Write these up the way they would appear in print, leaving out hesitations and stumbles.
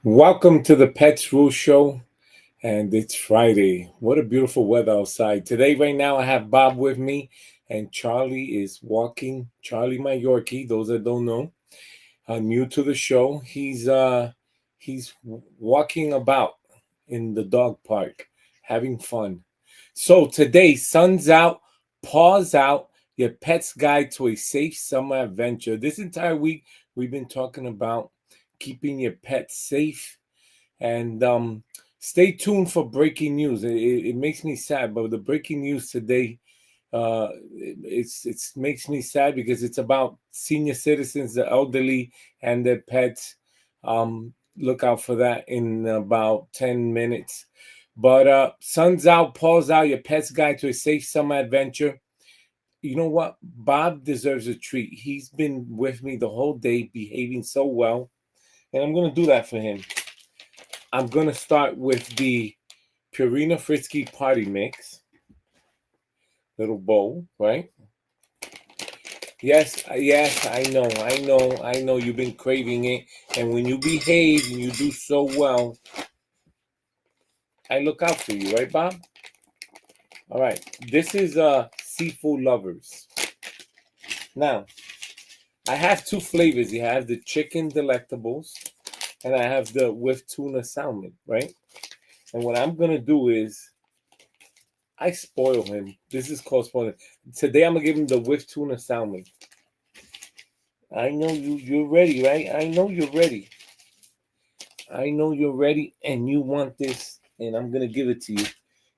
Welcome to the Pets Rule Show, and it's Friday. What a beautiful weather outside. Today, right now, I have Bob with me, and Charlie is walking. Charlie, my Yorkie, those that don't know, new to the show. He's walking about in the dog park, having fun. So today, sun's out, paws out, your pet's guide to a safe summer adventure. This entire week, we've been talking about keeping your pet safe and stay tuned for breaking news. It makes me sad, but the breaking news today, it's makes me sad because it's about senior citizens, the elderly, and their pets. Look out for that in about 10 minutes. But sun's out, paws out. Your pet's guide to a safe summer adventure. You know what? Bob deserves a treat. He's been with me the whole day, behaving so well, and I'm gonna do that for him. I'm gonna start with the Purina Frisky Party Mix, little bowl, right? Yes, yes, I know. You've been craving it, and when you behave and you do so well, I look out for you, right, Bob? All right. This is seafood lovers. Now, I have two flavors. You have the chicken delectables, and I have the with tuna salmon, right? And what I'm gonna do is I spoil him. This is called spoiling. Today I'm gonna give him the with tuna salmon. I know you're ready, right? I know you're ready. I know you're ready and you want this, and I'm gonna give it to you.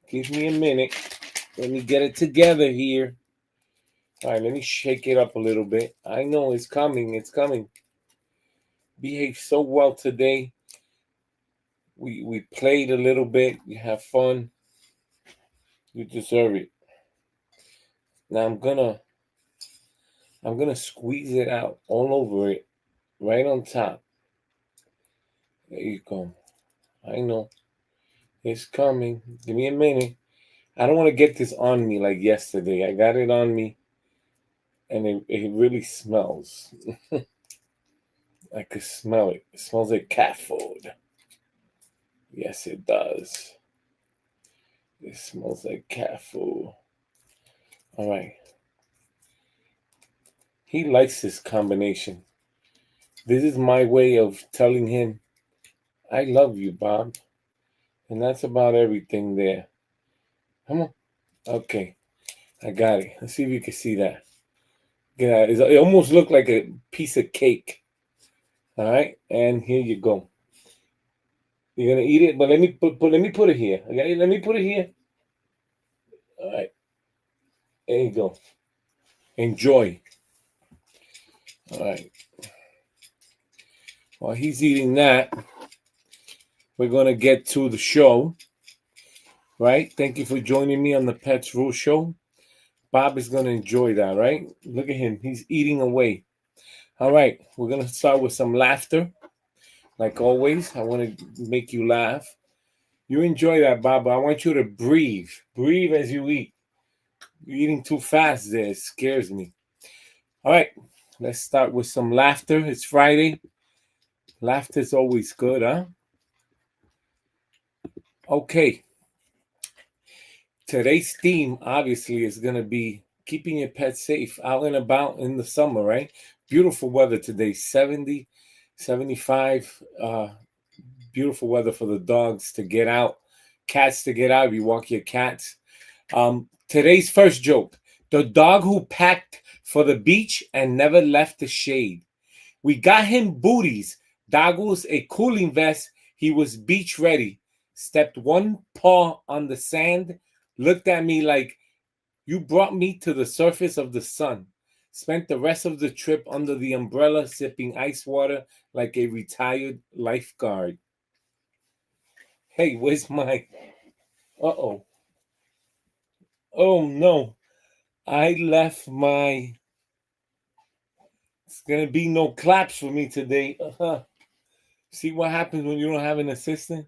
Give me a minute. Let me get it together here. All right, let me shake it up a little bit. I know it's coming, it's coming. Behave so well today. We played a little bit, we have fun. You deserve it. Now I'm gonna squeeze it out all over it, right on top. There you go. I know. It's coming. Give me a minute. I don't want to get this on me like yesterday. I got it on me and it really smells. I could smell it. It smells like cat food. Yes, it does. It smells like cat food. All right. He likes this combination. This is my way of telling him, I love you, Bob. And that's about everything there. Come on. Okay. I got it. Let's see if you can see that. Yeah, it almost looked like a piece of cake. All right, and here you go. You're gonna eat it, but let me put it here. Okay, let me put it here. All right, there you go. Enjoy. All right. While he's eating that, we're gonna get to the show. Right. Thank you for joining me on the Pets Rule Show. Bob is gonna enjoy that. Right. Look at him. He's eating away. All right. We're gonna start with some laughter. Like always, I want to make you laugh. You enjoy that, Bob. I want you to breathe. Breathe as you eat. You're eating too fast there. It scares me. All right. Let's start with some laughter. It's Friday. Laughter is always good, huh? Okay. Today's theme, obviously, is going to be keeping your pet safe out and about in the summer, right? Beautiful weather today, 70, 75. Beautiful weather for the dogs to get out, cats to get out. You walk your cats. Today's first joke: the dog who packed for the beach and never left the shade. We got him booties, goggles, a cooling vest. He was beach ready. Stepped one paw on the sand, looked at me like, you brought me to the surface of the sun. Spent the rest of the trip under the umbrella, sipping ice water like a retired lifeguard. Hey, where's my. Uh-oh. Oh, no. I left my. It's going to be no claps for me today. See what happens when you don't have an assistant?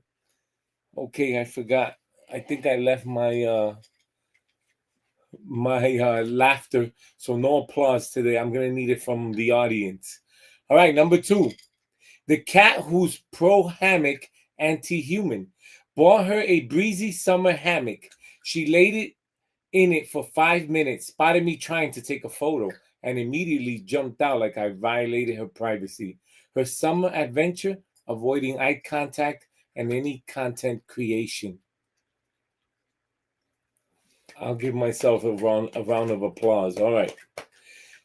Okay, I forgot. I think I left my laughter, so no applause today. I'm gonna need it from the audience. All right, number two. The cat who's pro-hammock, anti-human. Bought her a breezy summer hammock. She laid it in it for 5 minutes, spotted me trying to take a photo, and immediately jumped out like I violated her privacy. Her summer adventure, avoiding eye contact and any content creation. I'll give myself a round of applause. All right.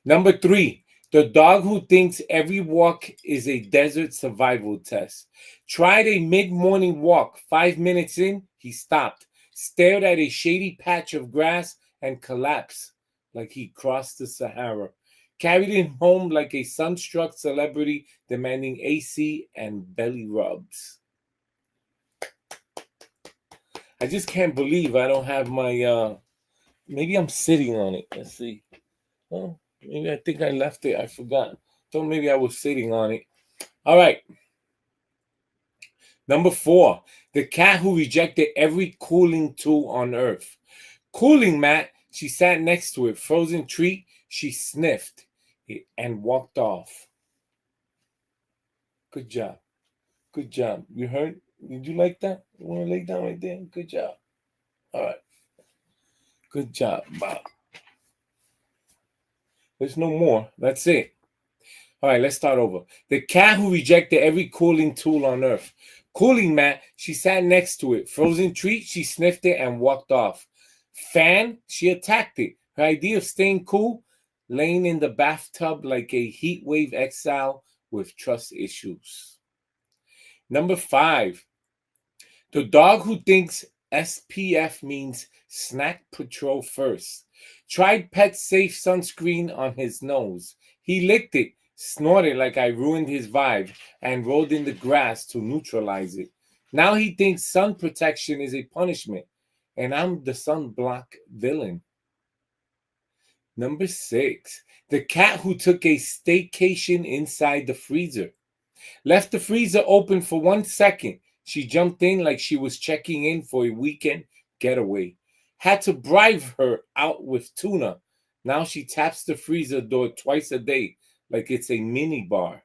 Number 3, the dog who thinks every walk is a desert survival test. Tried a mid-morning walk. 5 minutes in, he stopped, stared at a shady patch of grass, and collapsed like he crossed the Sahara. Carried him home like a sunstruck celebrity demanding AC and belly rubs. I just can't believe I don't have my, maybe I'm sitting on it. Let's see. Oh, maybe I think I left it. I forgot. Thought maybe I was sitting on it. All right. Number 4, the cat who rejected every cooling tool on earth. Cooling mat, she sat next to it. Frozen treat, she sniffed it and walked off. Good job. Good job. You heard? Did you like that? You want to lay down right there? Good job. All right. Good job, Bob. There's no more. That's it. All right, let's start over. The cat who rejected every cooling tool on earth. Cooling mat, she sat next to it. Frozen treat, she sniffed it and walked off. Fan, she attacked it. Her idea of staying cool, laying in the bathtub like a heat wave exile with trust issues. Number 5, the dog who thinks SPF means snack patrol first. Tried pet safe sunscreen on his nose. He licked it, snorted like I ruined his vibe, and rolled in the grass to neutralize it. Now he thinks sun protection is a punishment, and I'm the sunblock villain. Number 6, the cat who took a staycation inside the freezer. Left the freezer open for 1 second. She jumped in like she was checking in for a weekend getaway. Had to bribe her out with tuna. Now she taps the freezer door twice a day like it's a mini bar.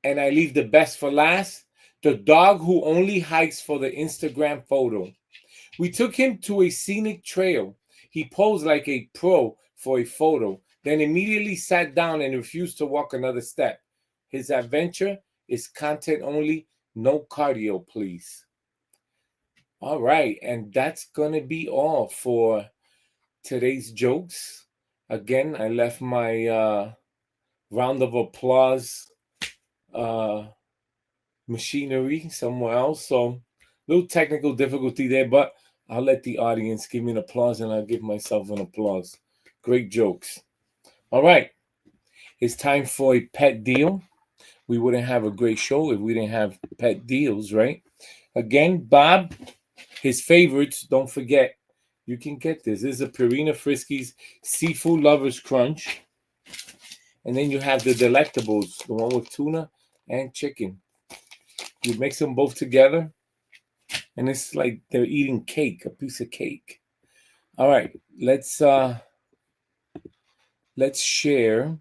And I leave the best for last. The dog who only hikes for the Instagram photo. We took him to a scenic trail. He posed like a pro for a photo, then immediately sat down and refused to walk another step. His adventure is content only, no cardio, please. All right, and that's going to be all for today's jokes. Again, I left my round of applause machinery somewhere else, so little technical difficulty there, but I'll let the audience give me an applause and I'll give myself an applause. Great jokes. All right, it's time for a pet deal. We wouldn't have a great show if we didn't have pet deals, right? Again, Bob, his favorites, don't forget, you can get this. This is a Purina Friskies Seafood Lovers Crunch. And then you have the Delectables, the one with tuna and chicken. You mix them both together, and it's like they're eating cake, a piece of cake. All right, let's share.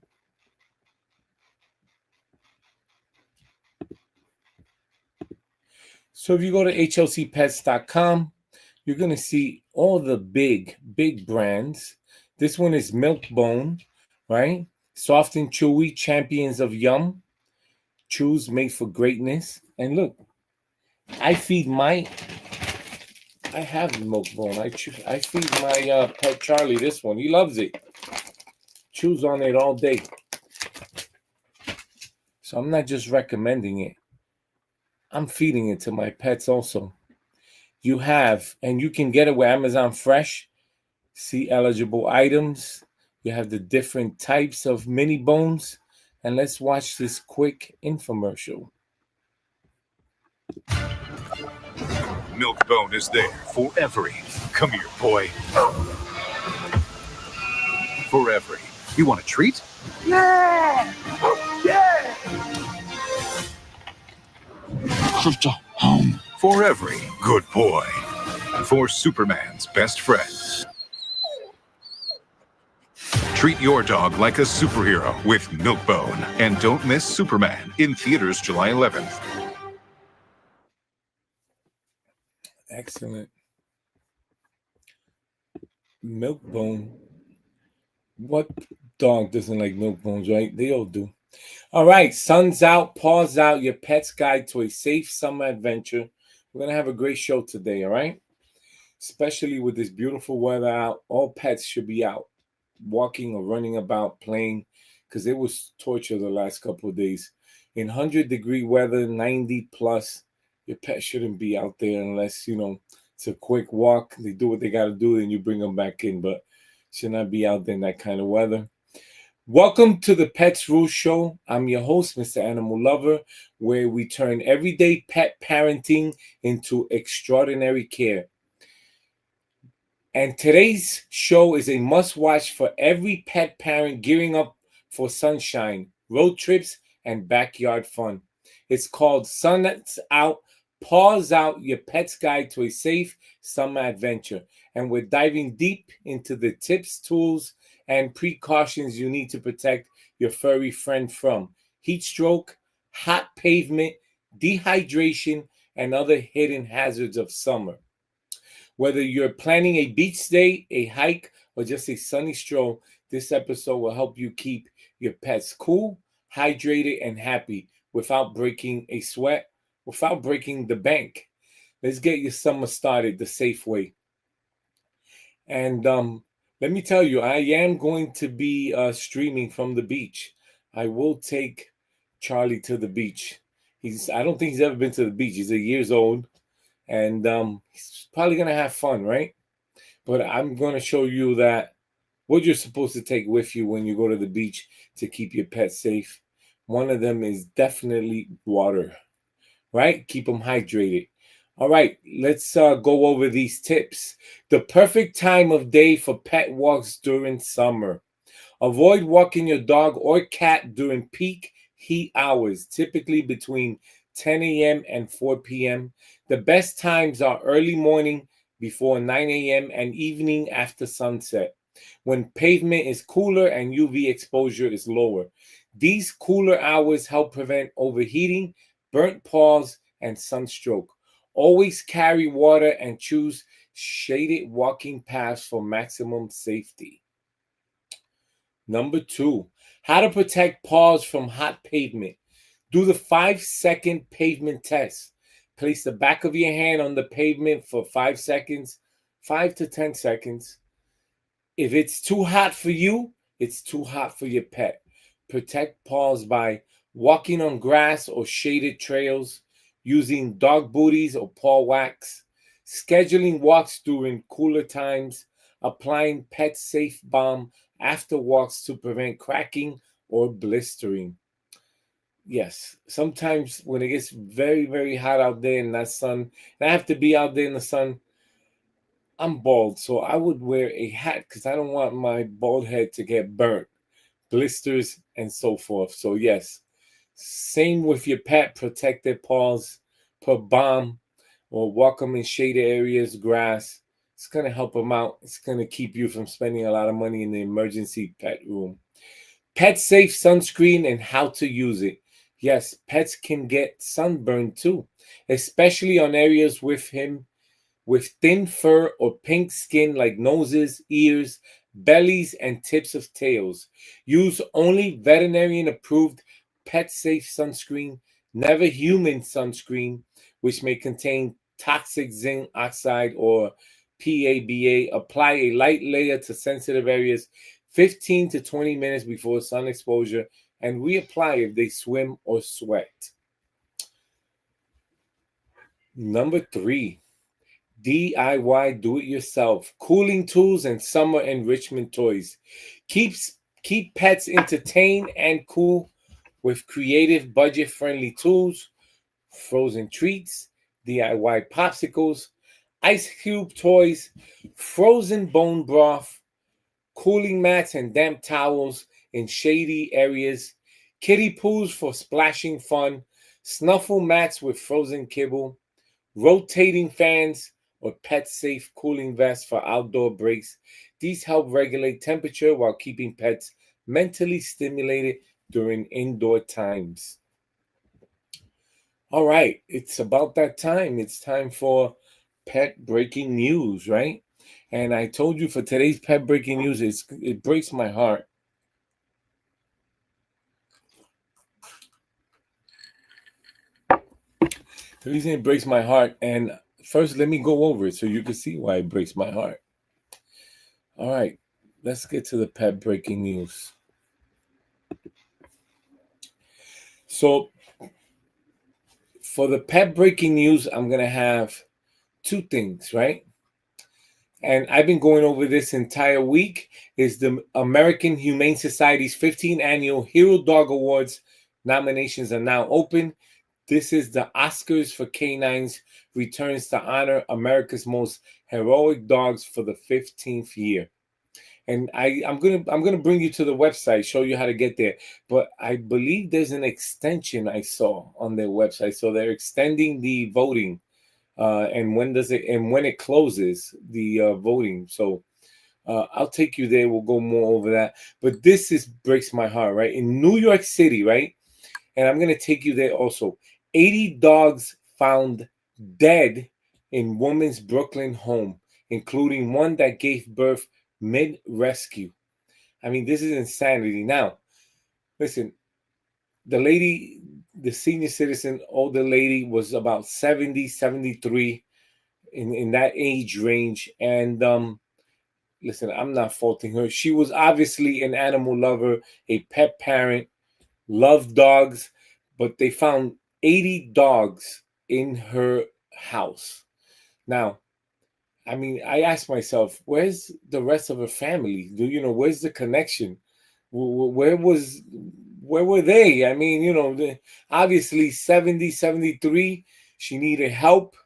So if you go to hlcpets.com, you're going to see all the big brands. This one is Milkbone, right? Soft and chewy, champions of yum. Chews made for greatness. And look, I have Milkbone. I feed my pet Charlie this one. He loves it. Chews on it all day. So I'm not just recommending it. I'm feeding it to my pets also. You have, and you can get it with Amazon Fresh. See eligible items. You have the different types of mini bones. And let's watch this quick infomercial. Milkbone is there for every. Come here, boy. For every. You want a treat? Yeah! Yeah! Crystal home. For every good boy. For Superman's best friends. Treat your dog like a superhero with Milkbone. And don't miss Superman in theaters July 11th. Excellent. Milkbone. What dog doesn't like milk bones, right? They all do. All right, Sun's Out, Paws Out, your pet's guide to a safe summer adventure. We're going to have a great show today, all right? Especially with this beautiful weather out. All pets should be out, walking or running about, playing, because it was torture the last couple of days. In 100-degree weather, 90 plus, your pet shouldn't be out there unless, it's a quick walk. They do what they got to do, and you bring them back in, but should not be out there in that kind of weather. Welcome to the Pets Rule Show. I'm your host, Mr. Animal Lover, where we turn everyday pet parenting into extraordinary care. And today's show is a must-watch for every pet parent gearing up for sunshine, road trips, and backyard fun. It's called Sun's Out, Paws Out, your pet's guide to a safe summer adventure. And we're diving deep into the tips, tools, and precautions you need to protect your furry friend from heat stroke, hot pavement, dehydration, and other hidden hazards of summer. Whether you're planning a beach day, a hike, or just a sunny stroll, this episode will help you keep your pets cool, hydrated, and happy without breaking a sweat, without breaking the bank. Let's get your summer started the safe way. And let me tell you, I am going to be streaming from the beach. I will take Charlie to the beach. I don't think he's ever been to the beach. He's 8 years old, and he's probably gonna have fun, right? But I'm gonna show you that what you're supposed to take with you when you go to the beach to keep your pet safe. One of them is definitely water, right? Keep them hydrated. All right, let's go over these tips. The perfect time of day for pet walks during summer. Avoid walking your dog or cat during peak heat hours, typically between 10 a.m. and 4 p.m. The best times are early morning before 9 a.m. and evening after sunset, when pavement is cooler and UV exposure is lower. These cooler hours help prevent overheating, burnt paws, and sunstroke. Always carry water and choose shaded walking paths for maximum safety. Number 2, how to protect paws from hot pavement. Do the 5-second pavement test. Place the back of your hand on the pavement for 5 seconds, 5 to 10 seconds. If it's too hot for you, it's too hot for your pet. Protect paws by walking on grass or shaded trails, using dog booties or paw wax, scheduling walks during cooler times, applying pet safe balm after walks to prevent cracking or blistering. Yes, sometimes when it gets very, very hot out there in that sun, and I have to be out there in the sun, I'm bald, so I would wear a hat because I don't want my bald head to get burnt, blisters, and so forth. So yes, same with your pet. Protect their paws, put balm, or walk them in shaded areas, grass. It's going to help them out. It's going to keep you from spending a lot of money in the emergency pet room. Pet safe sunscreen and how to use it. Yes, pets can get sunburn too, especially on areas with thin fur or pink skin like noses, ears, bellies, and tips of tails. Use only veterinarian approved pet safe sunscreen, never human sunscreen, which may contain toxic zinc oxide or PABA. Apply a light layer to sensitive areas 15 to 20 minutes before sun exposure and reapply if they swim or sweat. Number 3, DIY do-it-yourself cooling tools and summer enrichment toys. Keep pets entertained and cool with creative budget-friendly tools, frozen treats, DIY popsicles, ice cube toys, frozen bone broth, cooling mats and damp towels in shady areas, kiddie pools for splashing fun, snuffle mats with frozen kibble, rotating fans, or pet safe cooling vests for outdoor breaks. These help regulate temperature while keeping pets mentally stimulated during indoor times. All right, it's about that time. It's time for pet breaking news, right? And I told you for today's pet breaking news, it breaks my heart. The reason it breaks my heart, and first let me go over it so you can see why it breaks my heart. All right, let's get to the pet breaking news. So, for the pet breaking news, I'm going to have two things, right? And I've been going over this entire week. Is the American Humane Society's 15th Annual Hero Dog Awards nominations are now open. This is the Oscars for Canines returns to honor America's most heroic dogs for the 15th year. And I'm gonna bring you to the website, show you how to get there. But I believe there's an extension I saw on their website, so they're extending the voting. And when it closes the voting. So I'll take you there. We'll go more over that. But this breaks my heart, right? In New York City, right? And I'm gonna take you there also. 80 dogs found dead in woman's Brooklyn home, including one that gave birth mid-rescue. I mean, this is insanity. Now, listen, the senior citizen, older lady, was about 70, 73 in that age range. And listen, I'm not faulting her. She was obviously an animal lover, a pet parent, loved dogs, but they found 80 dogs in her house. Now, I mean, I asked myself, where's the rest of her family? Where's the connection? Where were they? I mean, obviously 70, 73, she needed help.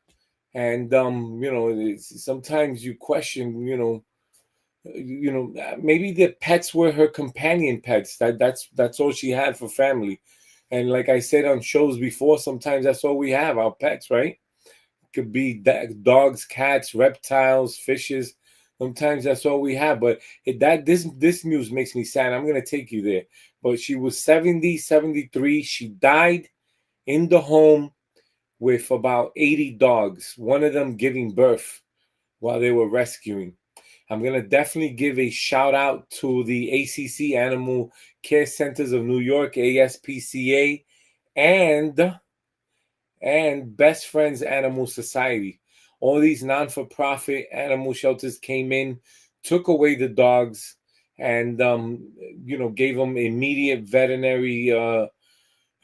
And sometimes you question, maybe the pets were her companion pets. That's all she had for family. And like I said on shows before, sometimes that's all we have, our pets, right? Could be dogs, cats, reptiles, fishes. Sometimes that's all we have. But this news makes me sad. I'm gonna take you there. But she was 70, 73. She died in the home with about 80 dogs, one of them giving birth while they were rescuing. I'm going to definitely give a shout out to the ACC Animal Care Centers of New York, ASPCA, and Best Friends Animal Society. All these non-for-profit animal shelters came in, took away the dogs, and gave them immediate veterinary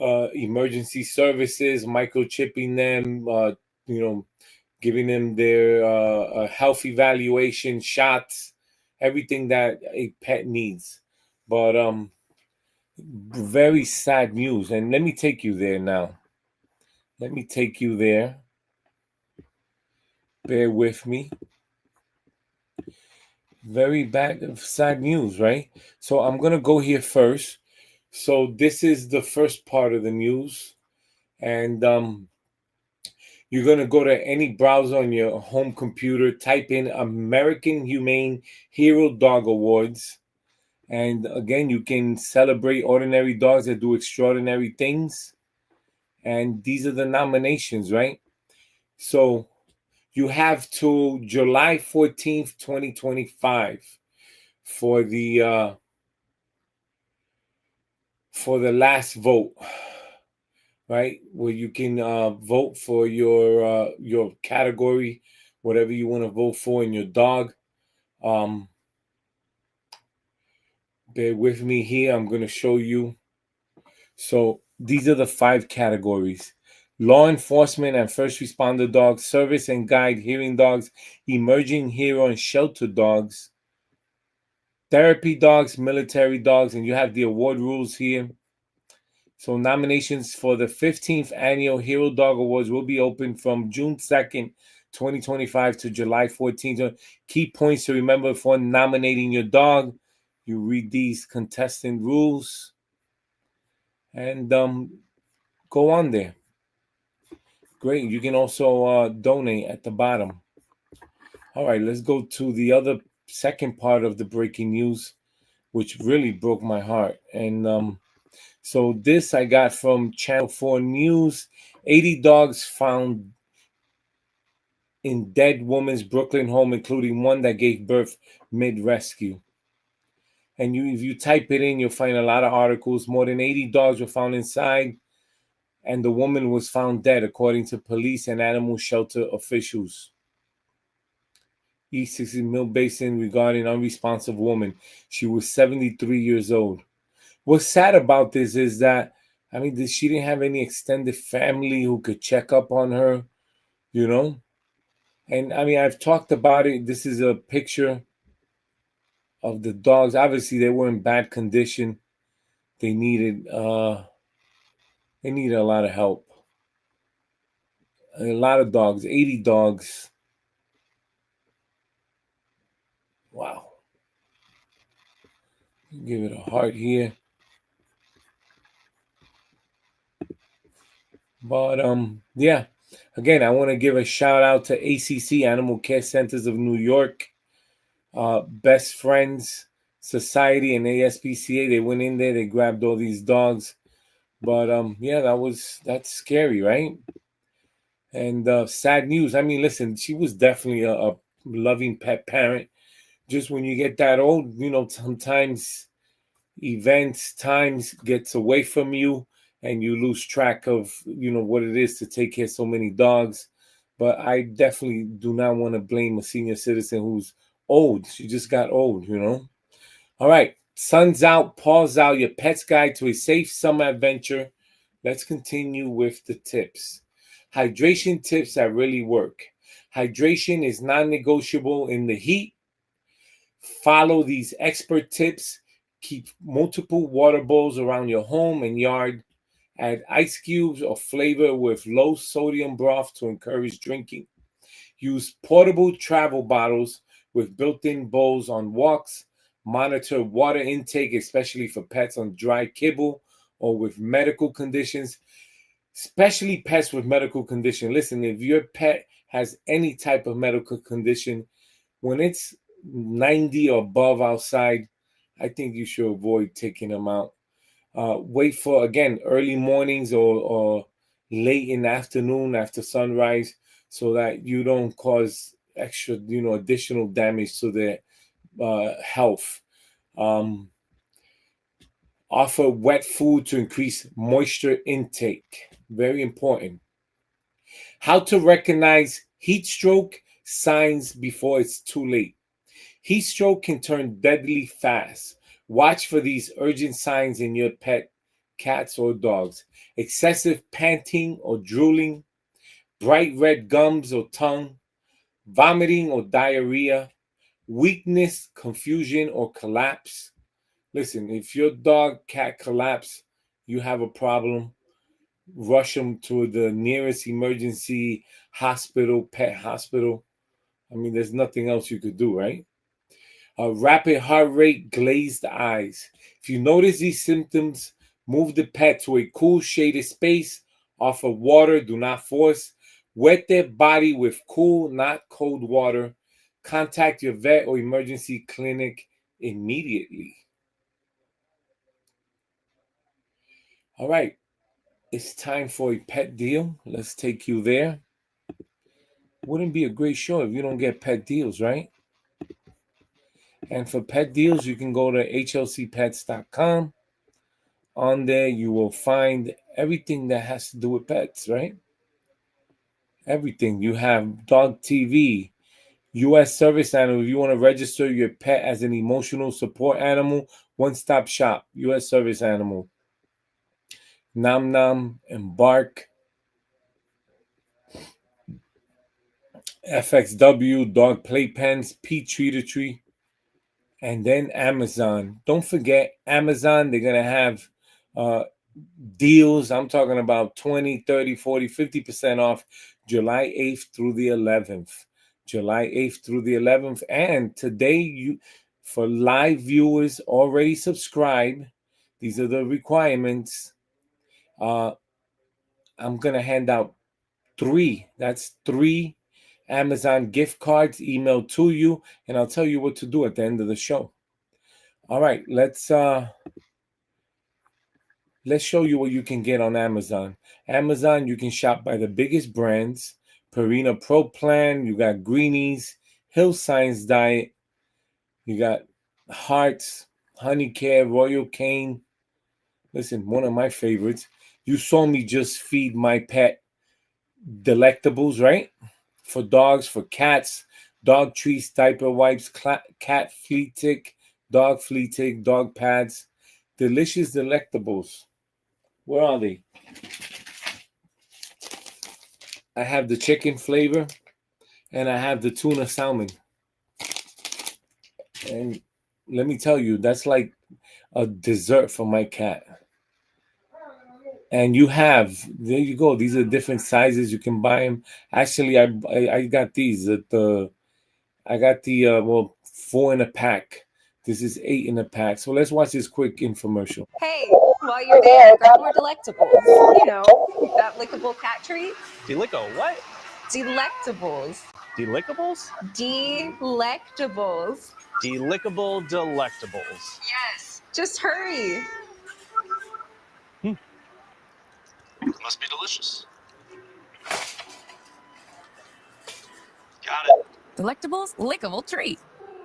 emergency services, microchipping them, giving them their health evaluation shots, everything that a pet needs. But very sad news. And let me take you there now. Let me take you there. Bear with me. Very bad, sad news, right? So I'm going to go here first. So this is the first part of the news. And you're going to go to any browser on your home computer, type in American Humane Hero Dog Awards. And again, you can celebrate ordinary dogs that do extraordinary things. And these are the nominations, right? So you have till July 14th, 2025 for the last vote, right? Where you can vote for your category, whatever you want to vote for in your dog. Bear with me here. I'm going to show you. So these are the 5 categories: law enforcement and first responder dogs, service and guide hearing dogs, emerging hero and shelter dogs, therapy dogs, military dogs, and you have the award rules here. So nominations for the 15th Annual Hero Dog Awards will be open from June 2nd, 2025 to July 14th. Key points to remember for nominating your dog. You read these contestant rules and go on there. Great. You can also donate at the bottom. All right, let's go to the other second part of the breaking news, which really broke my heart. And so this I got from Channel 4 News. 80 dogs found in dead woman's Brooklyn home, including one that gave birth mid-rescue. And if you type it in, you'll find a lot of articles. More than 80 dogs were found inside, and the woman was found dead, according to police and animal shelter officials. East 60 Mill Basin regarding unresponsive woman. She was 73 years old. What's sad about this is that, I mean, she didn't have any extended family who could check up on her, you know? And I mean, I've talked about it. This is a picture of the dogs. Obviously, they were in bad condition. They needed a lot of help. A lot of dogs, 80 dogs. Wow. Give it a heart here. But yeah. Again, I want to give a shout out to ACC, Animal Care Centers of New York, Best Friends Society, and ASPCA. They went in there, they grabbed all these dogs. But yeah, that's scary, right? And sad news. I mean, listen, she was definitely a loving pet parent. Just when you get that old, you know, sometimes times gets away from you and you lose track of, you know, what it is to take care of so many dogs. But I definitely do not want to blame a senior citizen who's old. She just got old, you know. All right. Sun's out, paws out, your pet's guide to a safe summer adventure. Let's continue with the tips. Hydration tips that really work. Hydration is non-negotiable in the heat. Follow these expert tips. Keep multiple water bowls around your home and yard. Add ice cubes or flavor with low sodium broth to encourage drinking. Use portable travel bottles with built-in bowls on walks. Monitor water intake, especially for pets on dry kibble or with medical conditions. Especially pets with medical condition. Listen, if your pet has any type of medical condition, when it's 90 or above outside, I think you should avoid taking them out. Wait for, again, early mornings or late in the afternoon after sunrise so that you don't cause extra, you know, additional damage to their health. Offer wet food to increase moisture intake. Very important. How to recognize heat stroke signs before it's too late. Heat stroke can turn deadly fast. Watch for these urgent signs in your pet, cats or dogs. Excessive panting or drooling, bright red gums or tongue, vomiting or diarrhea, weakness, confusion, or collapse. Listen, if your dog, cat collapse, you have a problem. Rush them to the nearest emergency hospital, pet hospital. I mean, there's nothing else you could do, right? Rapid heart rate, glazed eyes. If you notice these symptoms, move the pet to a cool, shaded space. Offer water, do not force. Wet their body with cool, not cold water. Contact your vet or emergency clinic immediately. All right, it's time for a pet deal. Let's take you there. Wouldn't be a great show if you don't get pet deals, right? And for pet deals, you can go to hlcpets.com. On there, you will find everything that has to do with pets, right? Everything. You have dog TV, U.S. service animal. If you want to register your pet as an emotional support animal, one-stop shop, U.S. service animal. Nom Nom and Bark, FXW, dog playpens, Pete Treater Tree, and then Amazon. Don't forget Amazon, they're going to have deals. I'm talking about 20, 30, 40, 50% off July 8th through the 11th. July 8th through the 11th. And today, for live viewers already subscribed, these are the requirements. I'm going to hand out 3. That's 3 Amazon gift cards emailed to you, and I'll tell you what to do at the end of the show. All right, let's show you what you can get on Amazon. Amazon, you can shop by the biggest brands. Purina Pro Plan, you got Greenies, Hill Science Diet, you got Hearts, Honey Care, Royal Cane. Listen, one of my favorites. You saw me just feed my pet Delectables, right? For dogs, for cats, dog treats, diaper wipes, cat flea tick, dog flea tick, dog pads. Delicious Delectables. Where are they? I have the chicken flavor and I have the tuna salmon. And let me tell you, that's like a dessert for my cat. And there you go. These are different sizes. You can buy them. Actually, I got these at I got the 4 in a pack. This is 8 in a pack. So let's watch this quick infomercial. Hey, while you're there, grab more Delectables. You know, that lickable cat treat. Delicko what? Delectables. Delickables? Delectables. Delickable delectables. Yes. Just hurry. Must be delicious. Got it. Delectables, lickable treat.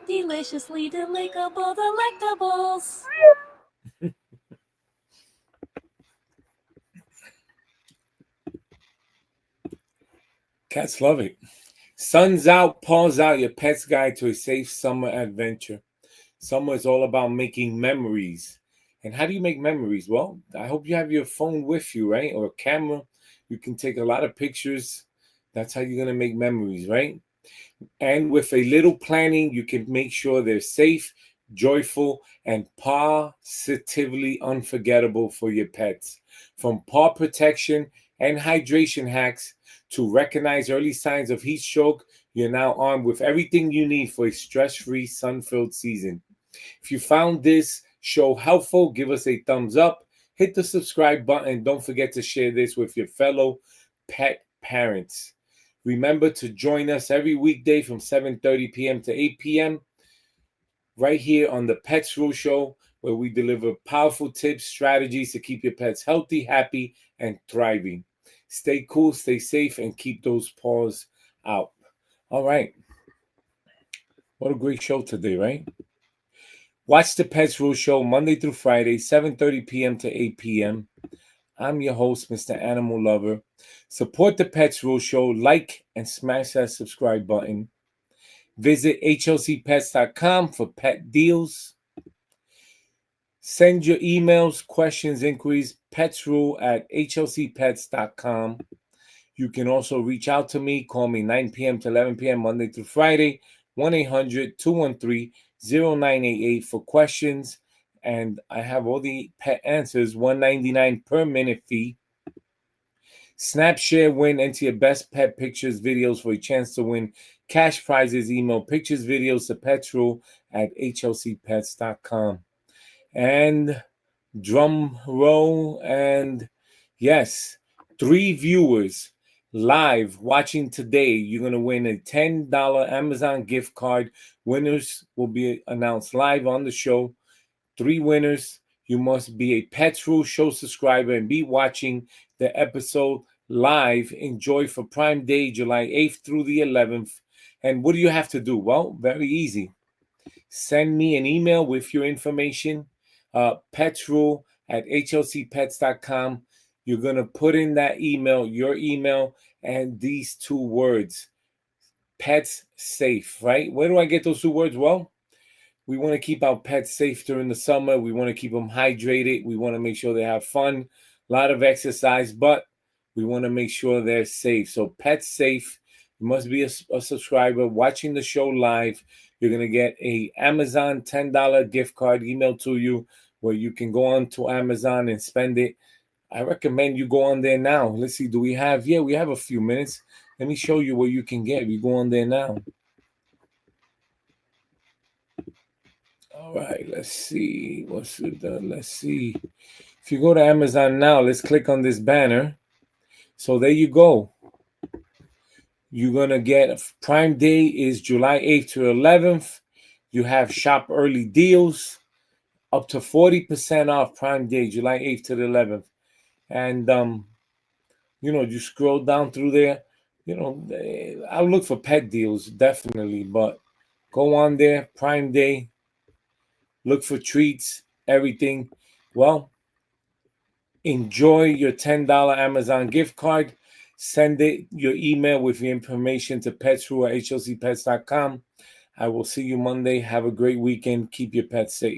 Deliciously delectable delectables. Cats love it. Sun's out, paws out, your pet's guide to a safe summer adventure. Summer is all about making memories. And how do you make memories? Well, I hope you have your phone with you, right? Or a camera. You can take a lot of pictures. That's how you're going to make memories, right? And with a little planning, you can make sure they're safe, joyful, and positively unforgettable for your pets. From paw protection and hydration hacks to recognize early signs of heat stroke, you're now armed with everything you need for a stress-free, sun-filled season. If you found this show helpful, give us a thumbs up, hit the subscribe button. Don't forget to share this with your fellow pet parents. Remember to join us every weekday from 7:30 p.m. to 8 p.m. right here on the Pets Rule Show, where we deliver powerful tips, strategies to keep your pets healthy, happy, and thriving. Stay cool, stay safe, and keep those paws out. All right. What a great show today, right? Watch the Pets Rule Show Monday through Friday, 7:30 p.m. to 8 p.m. I'm your host, Mr. Animal Lover. Support the Pets Rule Show. Like and smash that subscribe button. Visit hlcpets.com for pet deals. Send your emails, questions, inquiries, petsrule@hlcpets.com. You can also reach out to me. Call me 9 p.m. to 11 p.m. Monday through Friday, 1-800-213-0988 for questions. And I have all the pet answers, $1.99 per minute fee. Snap, share, win, enter your best pet pictures, videos for a chance to win cash prizes. Email pictures, videos to petsrule@hlcpets.com. And drum roll, and yes, 3 viewers live watching today, you're going to win a $10 Amazon gift card. Winners will be announced live on the show. 3 winners. You must be a Pets Rule Show subscriber and be watching the episode live. Enjoy for Prime Day, July 8th through the 11th. And what do you have to do? Well, very easy. Send me an email with your information, petsrule@hlcpets.com. You're going to put in that email, your email, and these 2 words, pets safe, right? Where do I get those 2 words? Well, we want to keep our pets safe during the summer. We want to keep them hydrated. We want to make sure they have fun, a lot of exercise, but we want to make sure they're safe. So pets safe. You must be a subscriber watching the show live. You're going to get a Amazon $10 gift card emailed to you where you can go on to Amazon and spend it. I recommend you go on there now. Let's see. Do we have? Yeah, we have a few minutes. Let me show you what you can get. You go on there now. All right, let's see. Let's see. If you go to Amazon now, let's click on this banner. So there you go. You're going to get Prime Day is July 8th to 11th. You have shop early deals up to 40% off Prime Day, July 8th to the 11th. And, you scroll down through there. I'll look for pet deals, definitely. But go on there, Prime Day. Look for treats, everything. Well, enjoy your $10 Amazon gift card. Send it your email with your information to petsru@hocpets.com. I will see you Monday. Have a great weekend. Keep your pets safe.